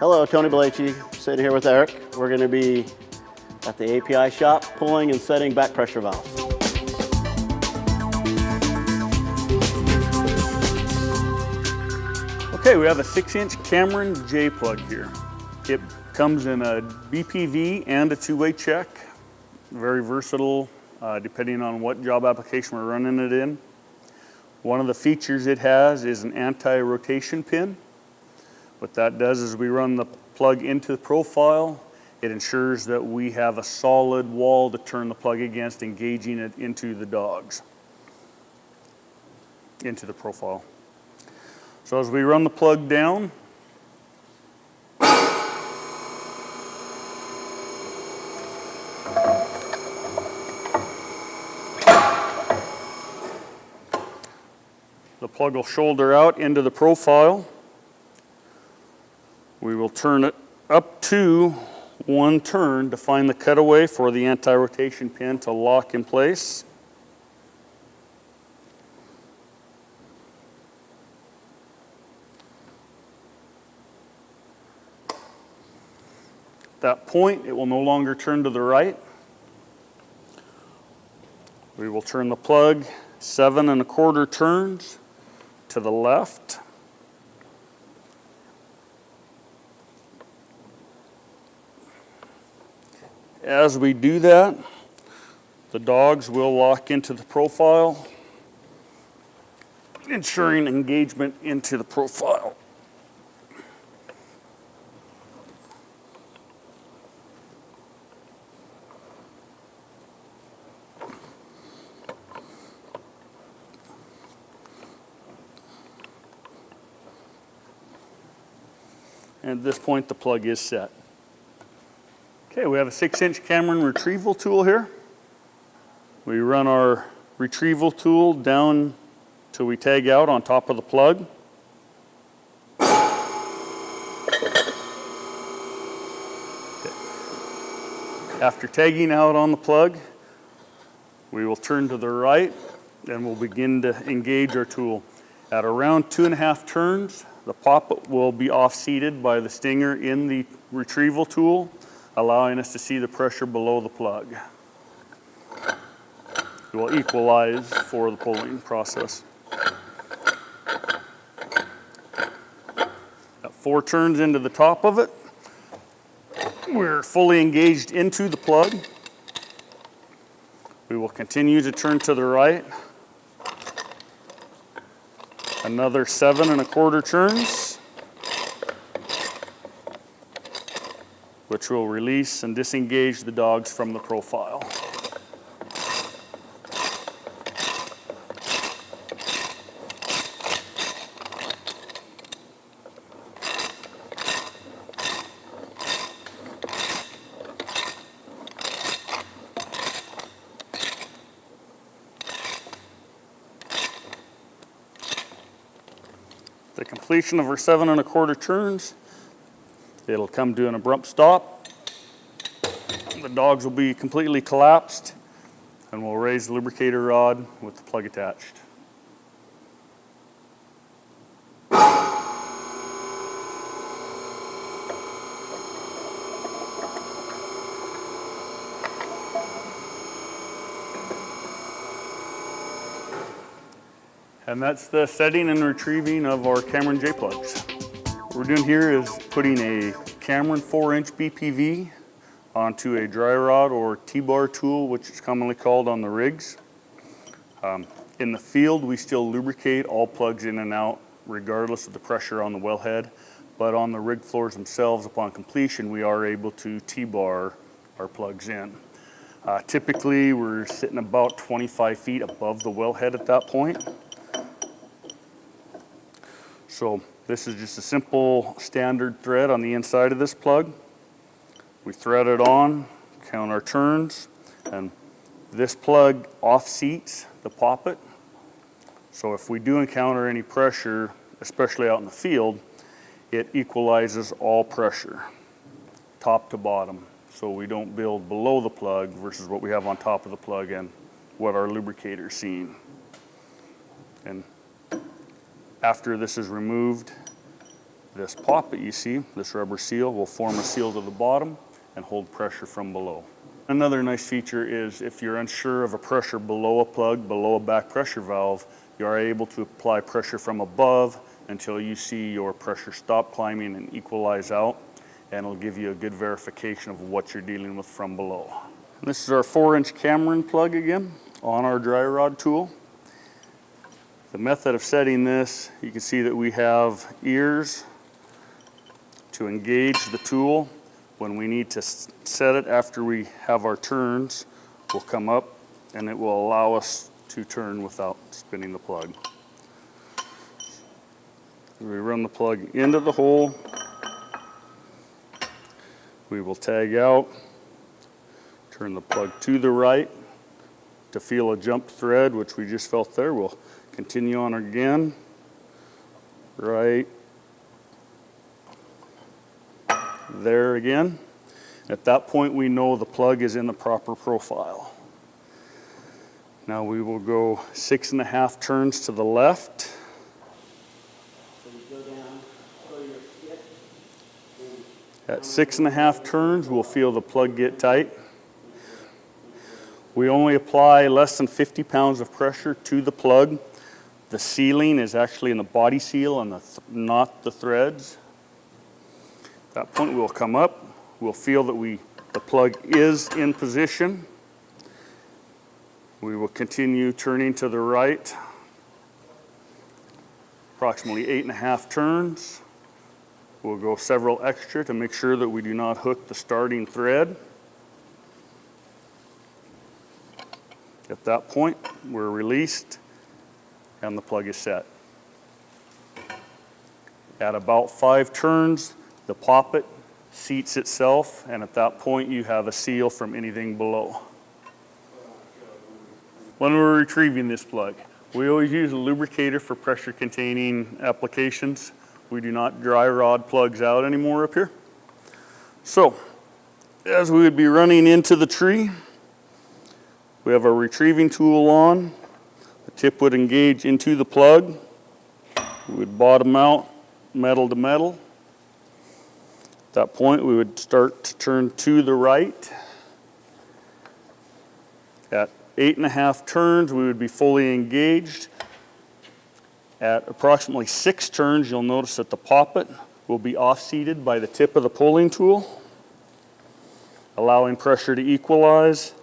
Hello, Tony Bellacci, sitting here with Eric. We're going to be at the API shop pulling and setting back pressure valves. Okay, we have a 6-inch Cameron J plug here. It comes in a BPV and a two-way check. Very versatile, depending on what job application we're running it in. One of the features it has is an anti-rotation pin. What that does is we run the plug into the profile. It ensures that we have a solid wall to turn the plug against, engaging it into the dogs, into the profile. So as we run the plug down, the plug will shoulder out into the profile. We will turn it up to one turn to find the cutaway for the anti-rotation pin to lock in place. At that point, it will no longer turn to the right. We will turn the plug 7 1/4 turns to the left. As we do that, the dogs will lock into the profile, ensuring engagement into the profile. And at this point, the plug is set. Okay, we have a 6-inch Cameron retrieval tool here. We run our retrieval tool down till we tag out on top of the plug. Okay. After tagging out on the plug, we will turn to the right and we'll begin to engage our tool. At around 2 1/2 turns, the poppet will be off-seated by the stinger in the retrieval tool, allowing us to see the pressure below the plug. It will equalize for the pulling process. At 4 turns into the top of it, we're fully engaged into the plug. We will continue to turn to the right. Another 7 1/4 turns, which will release and disengage the dogs from the profile. The completion of our 7 1/4 turns, it'll come to an abrupt stop. The dogs will be completely collapsed, and we'll raise the lubricator rod with the plug attached. And that's the setting and retrieving of our Cameron J plugs. What we're doing here is putting a Cameron 4-inch BPV onto a dry rod or T-bar tool, which is commonly called on the rigs. In the field, we still lubricate all plugs in and out regardless of the pressure on the wellhead, but on the rig floors themselves, upon completion, we are able to T-bar our plugs in. Typically, we're sitting about 25 feet above the wellhead at that point. So this is just a simple standard thread on the inside of this plug. We thread it on, count our turns, and this plug off-seats the poppet. So if we do encounter any pressure, especially out in the field, it equalizes all pressure, top to bottom. So we don't build below the plug versus what we have on top of the plug and what our lubricator's seeing. And after this is removed, This poppet you see, this rubber seal, will form a seal to the bottom and hold pressure from below. Another nice feature is if you're unsure of a pressure below a plug, below a back pressure valve, you are able to apply pressure from above until you see your pressure stop climbing and equalize out, and it'll give you a good verification of what you're dealing with from below. And this is our 4-inch Cameron plug again on our dry rod tool. The method of setting this, you can see that we have ears to engage the tool. When we need to set it after we have our turns, we'll come up and it will allow us to turn without spinning the plug. We run the plug into the hole. We will tag out, turn the plug to the right to feel a jump thread, which we just felt there. We'll continue on again, right there again. At that point, we know the plug is in the proper profile. Now we will go 6.5 turns to the left. So you go down, pull your skip. At 6.5 turns, we'll feel the plug get tight. We only apply less than 50 pounds of pressure to the plug. The sealing is actually in the body seal and not the threads. At that point, we'll come up. We'll feel that the plug is in position. We will continue turning to the right, approximately 8.5 turns. We'll go several extra to make sure that we do not hook the starting thread. At that point, we're released and the plug is set. At about 5 turns, the poppet seats itself, and at that point you have a seal from anything below. When we're retrieving this plug, we always use a lubricator for pressure containing applications. We do not dry rod plugs out anymore up here. So, as we would be running into the tree, we have our retrieving tool on. The tip would engage into the plug. We would bottom out metal to metal. At that point, we would start to turn to the right. At 8.5 turns, we would be fully engaged. At approximately 6 turns, you'll notice that the poppet will be off-seated by the tip of the pulling tool, allowing pressure to equalize.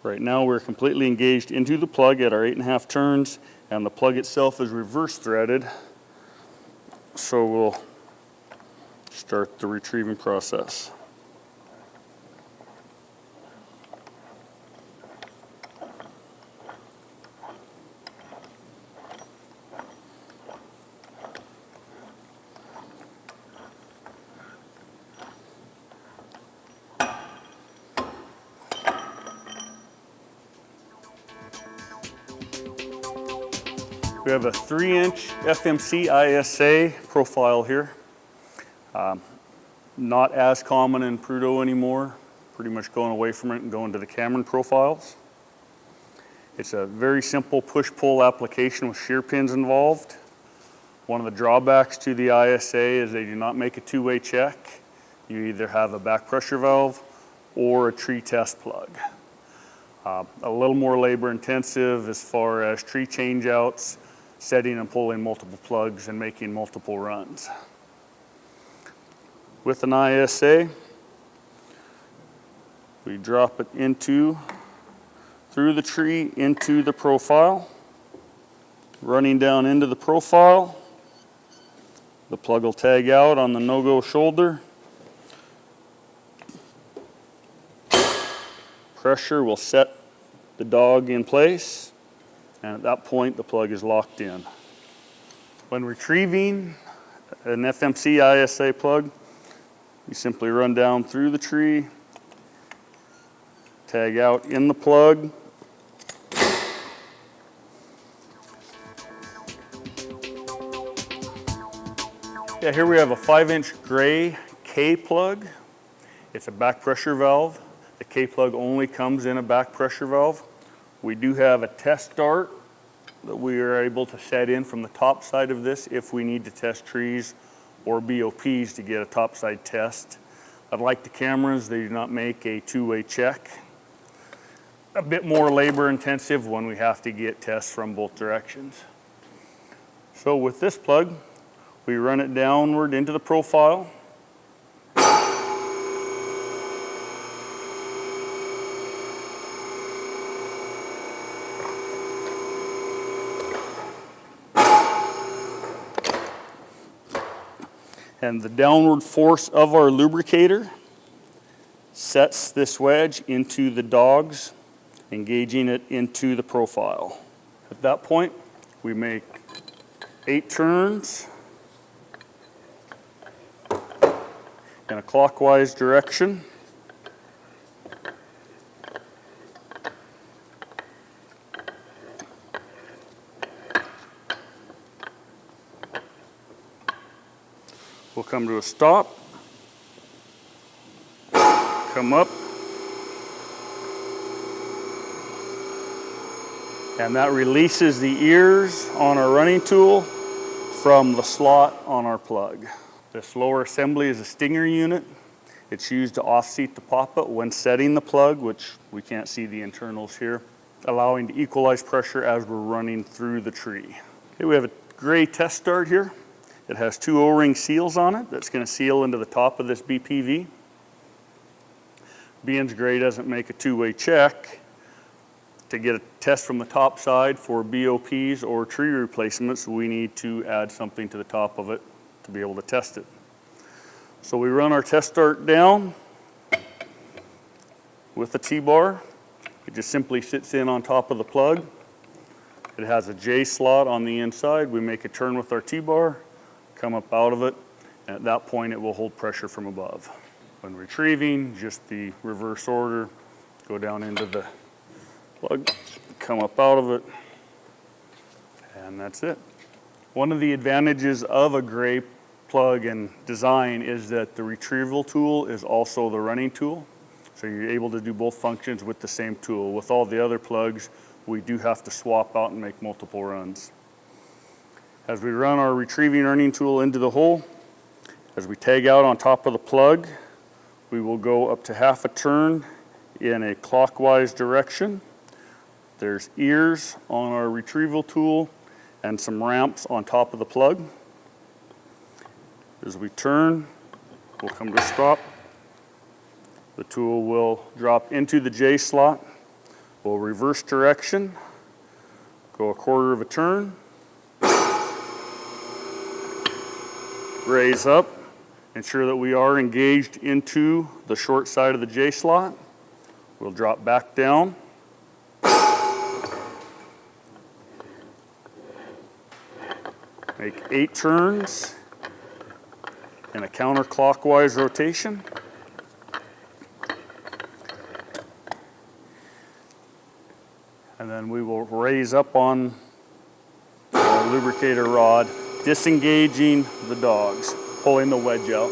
Right now, we're completely engaged into the plug at our 8.5 turns, and the plug itself is reverse threaded. So we'll start the retrieving process. We have a 3-inch FMC ISA profile here. Not as common in Prudhoe anymore, pretty much going away from it and going to the Cameron profiles. It's a very simple push-pull application with shear pins involved. One of the drawbacks to the ISA is they do not make a two-way check. You either have a back pressure valve or a tree test plug. A little more labor intensive as far as tree changeouts, setting and pulling multiple plugs and making multiple runs. With an ISA, we drop it through the tree into the profile, running down into the profile. The plug will tag out on the no-go shoulder. Pressure will set the dog in place, and at that point the plug is locked in. When retrieving an FMC ISA plug, you simply run down through the tree, tag out in the plug, here we have a 5-inch gray K plug. It's a back pressure valve. The K plug only comes in a back pressure valve. We do have a test dart that we are able to set in from the top side of this if we need to test trees or BOPs to get a topside test. Unlike the cameras, they do not make a two-way check. A bit more labor intensive when we have to get tests from both directions. So with this plug, we run it downward into the profile. And the downward force of our lubricator sets this wedge into the dogs, engaging it into the profile. At that point, we make 8 turns in a clockwise direction. We'll come to a stop, come up, and that releases the ears on our running tool from the slot on our plug. This lower assembly is a stinger unit. It's used to off-seat the poppet when setting the plug, which we can't see the internals here, allowing to equalize pressure as we're running through the tree. Okay, we have a gray test start here. It has 2 O-ring seals on it that's going to seal into the top of this BPV. Being gray doesn't make a two-way check. To get a test from the top side for BOPs or tree replacements, we need to add something to the top of it to be able to test it. So we run our test start down with the T-bar. It just simply sits in on top of the plug. It has a J slot on the inside. We make a turn with our T-bar, come up out of it, and at that point it will hold pressure from above. When retrieving, just the reverse order, go down into the plug, come up out of it, and that's it. One of the advantages of a gray plug and design is that the retrieval tool is also the running tool, so you're able to do both functions with the same tool. With all the other plugs, we do have to swap out and make multiple runs. As we run our retrieving earning tool into the hole, as we tag out on top of the plug, we will go up to half a turn in a clockwise direction. There's ears on our retrieval tool and some ramps on top of the plug. As we turn, we'll come to a stop. The tool will drop into the J slot. We'll reverse direction, go a quarter of a turn, raise up, ensure that we are engaged into the short side of the J slot. We'll drop back down. Make 8 turns in a counterclockwise rotation. And then we will raise up on the lubricator rod, disengaging the dogs, pulling the wedge out.